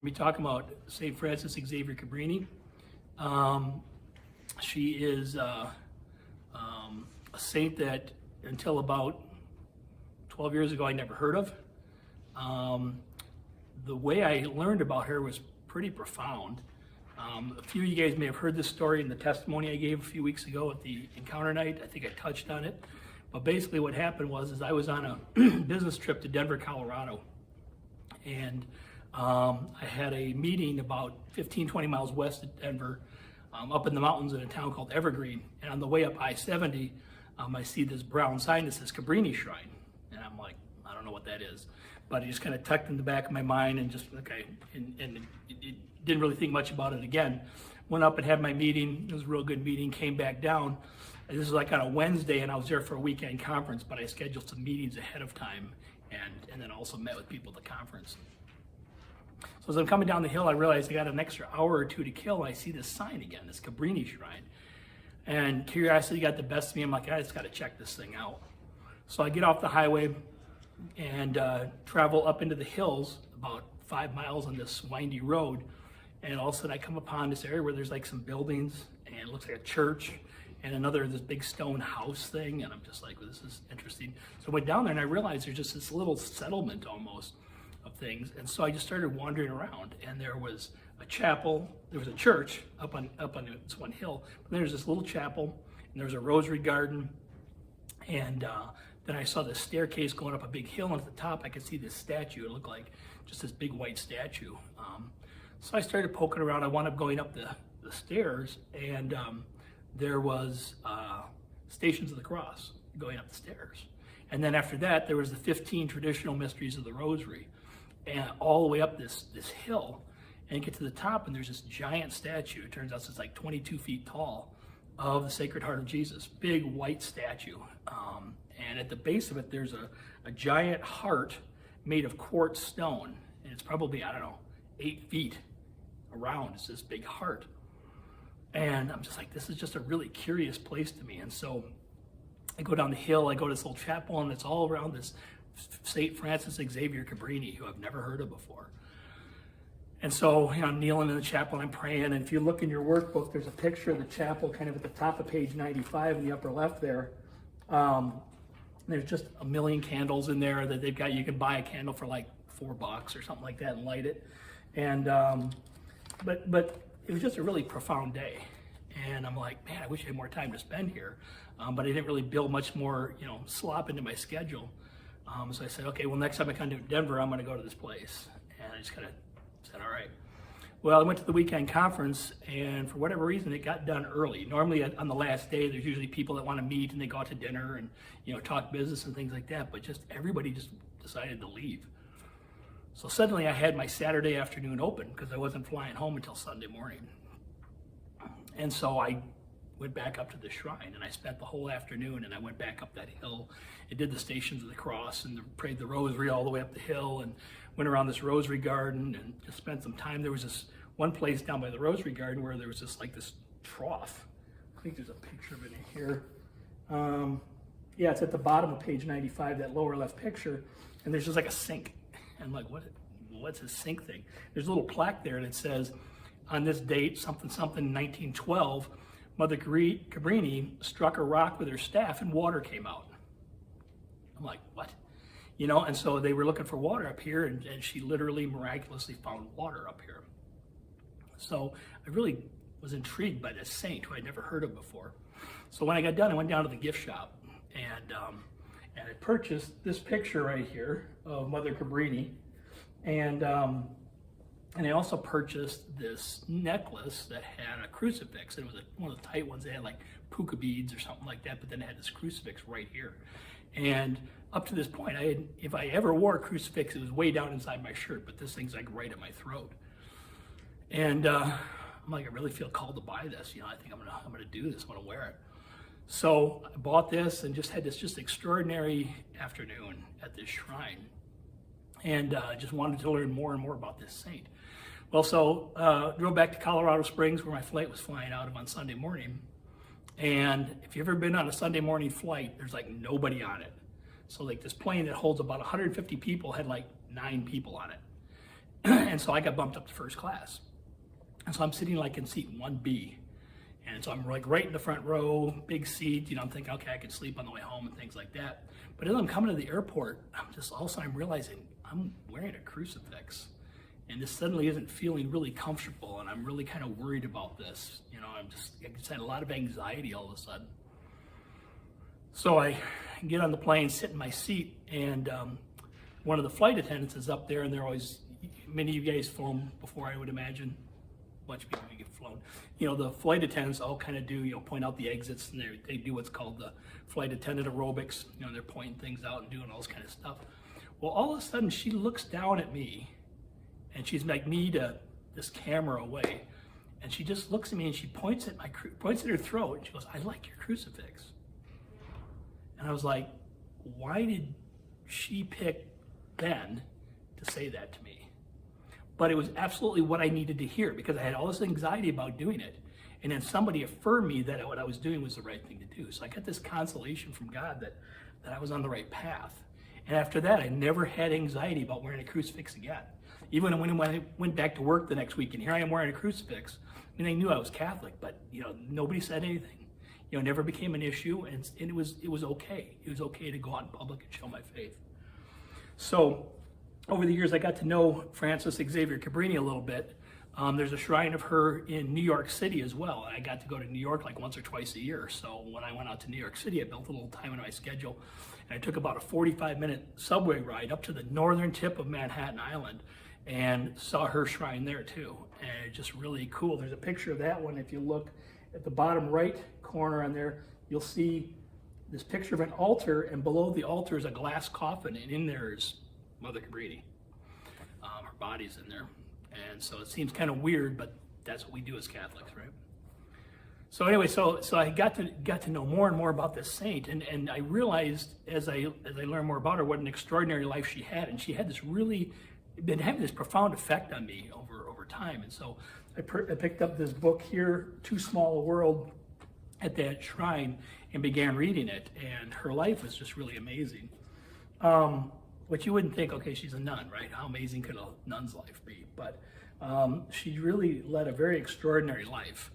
We'll be talking about St. Francis Xavier Cabrini. She is a saint that until about 12 years ago I never heard of. The way I learned about her was pretty profound. A few of you guys may have heard this story in the testimony I gave a few weeks ago at the encounter night. I think I touched on it. But basically what happened was I was on a business trip to Denver, Colorado. And I had a meeting about 15-20 miles west of Denver, up in the mountains in a town called Evergreen. And on the way up I-70, I see this brown sign that says Cabrini Shrine. And I'm like, I don't know what that is. But I just kind of tucked in the back of my mind and just, okay, and it didn't really think much about it again. Went up and had my meeting. It was a real good meeting, came back down. And this was like on a Wednesday, and I was there for a weekend conference, but I scheduled some meetings ahead of time and then also met with people at the conference. So as I'm coming down the hill, I realized I got an extra hour or two to kill. I see this sign again, this Cabrini Shrine. And curiosity got the best of me. I'm like, I just got to check this thing out. So I get off the highway and travel up into the hills, about 5 miles on this windy road. And all of a sudden I come upon this area where there's like some buildings and it looks like a church and this big stone house thing. And I'm just like, well, this is interesting. So I went down there and I realized there's just this little settlement almost of things. And so I just started wandering around, and there was a chapel, there was a church up on this one hill, but then there's this little chapel, and there was a rosary garden, and then I saw this staircase going up a big hill, and at the top I could see this statue. It looked like just this big white statue. So I started poking around. I wound up going up the stairs, and there was Stations of the Cross going up the stairs. And then after that, there was the 15 traditional mysteries of the Rosary, and all the way up this hill, and you get to the top, and there's this giant statue. It turns out it's like 22 feet tall of the Sacred Heart of Jesus, big white statue. And at the base of it, there's a giant heart made of quartz stone, and it's probably, I don't know, 8 feet around. It's this big heart. And I'm just like, this is just a really curious place to me. And so I go down the hill, I go to this little chapel, and it's all around this St. Francis Xavier Cabrini, who I've never heard of before. And so, I'm kneeling in the chapel and I'm praying, and if you look in your workbook, there's a picture of the chapel kind of at the top of page 95 in the upper left there. There's just a million candles in there that they've got. You can buy a candle for like $4 or something like that and light it. And but it was just a really profound day. And I'm like, man, I wish I had more time to spend here. But I didn't really build much more, slop into my schedule. So I said, okay, well, next time I come to Denver, I'm going to go to this place. And I just kind of said, all right. Well, I went to the weekend conference, and for whatever reason, it got done early. Normally on the last day, there's usually people that want to meet, and they go out to dinner and, talk business and things like that. But just everybody just decided to leave. So suddenly I had my Saturday afternoon open because I wasn't flying home until Sunday morning. And so I went back up to the shrine, and I spent the whole afternoon, and I went back up that hill and did the Stations of the Cross and prayed the rosary all the way up the hill and went around this rosary garden and just spent some time. There was this one place down by the rosary garden where there was this trough. I think there's a picture of it in here. Yeah, it's at the bottom of page 95, that lower left picture, and there's just like a sink. And I'm like, what's this sink thing? There's a little plaque there, and it says, on this date, something, 1912, Mother Cabrini struck a rock with her staff and water came out. I'm like, what? And so they were looking for water up here, and she literally miraculously found water up here. So I really was intrigued by this saint who I'd never heard of before. So when I got done, I went down to the gift shop and I purchased this picture right here of Mother Cabrini, and I also purchased this necklace that had a crucifix. It was one of the tight ones that had like puka beads or something like that, but then it had this crucifix right here. And up to this point, if I ever wore a crucifix, it was way down inside my shirt, but this thing's like right at my throat. And I'm like, I really feel called to buy this. I think I'm gonna do this. I'm gonna wear it. So I bought this and just had this just extraordinary afternoon at this shrine, and just wanted to learn more and more about this saint. Well, so drove back to Colorado Springs, where my flight was flying out of on Sunday morning. And if you've ever been on a Sunday morning flight, there's like nobody on it. So like this plane that holds about 150 people had like 9 people on it. And so I got bumped up to first class. And so I'm sitting like in seat 1B. And so I'm like right in the front row, big seat, I'm thinking, okay, I could sleep on the way home and things like that. But as I'm coming to the airport, all of a sudden I'm realizing I'm wearing a crucifix. And this suddenly isn't feeling really comfortable, and I'm really kind of worried about this. I just had a lot of anxiety all of a sudden. So I get on the plane, sit in my seat, and one of the flight attendants is up there, and they're always, many of you guys flown before, I would imagine. A bunch of people get flown. The flight attendants all kind of do, point out the exits, and they do what's called the flight attendant aerobics. They're pointing things out and doing all this kind of stuff. Well, all of a sudden, she looks down at me, and she's like me to this camera away, and she just looks at me and she points at her throat, and she goes, "I like your crucifix." And I was like, why did she pick then to say that to me? But it was absolutely what I needed to hear, because I had all this anxiety about doing it. And then somebody affirmed me that what I was doing was the right thing to do. So I got this consolation from God that I was on the right path. And after that, I never had anxiety about wearing a crucifix again. Even when I went back to work the next week, and here I am wearing a crucifix. They knew I was Catholic, but nobody said anything. It never became an issue, and it was okay. It was okay to go out in public and show my faith. So over the years, I got to know Frances Xavier Cabrini a little bit. There's a shrine of her in New York City as well. I got to go to New York like once or twice a year. So when I went out to New York City, I built a little time in my schedule, and I took about a 45-minute subway ride up to the northern tip of Manhattan Island and saw her shrine there too. And it's just really cool. There's a picture of that one. If you look at the bottom right corner on there, you'll see this picture of an altar, and below the altar is a glass coffin, and in there is Mother Cabrini. Her body's in there. And so it seems kind of weird, but that's what we do as Catholics, right? So anyway, so I got to know more and more about this saint, and I realized as I learned more about her what an extraordinary life she had, and she had this really been having this profound effect on me over time. And so I picked up this book here, Too Small a World, at that shrine, and began reading it, and her life was just really amazing. Which you wouldn't think, okay, she's a nun, right? How amazing could a nun's life be? But she really led a very extraordinary life.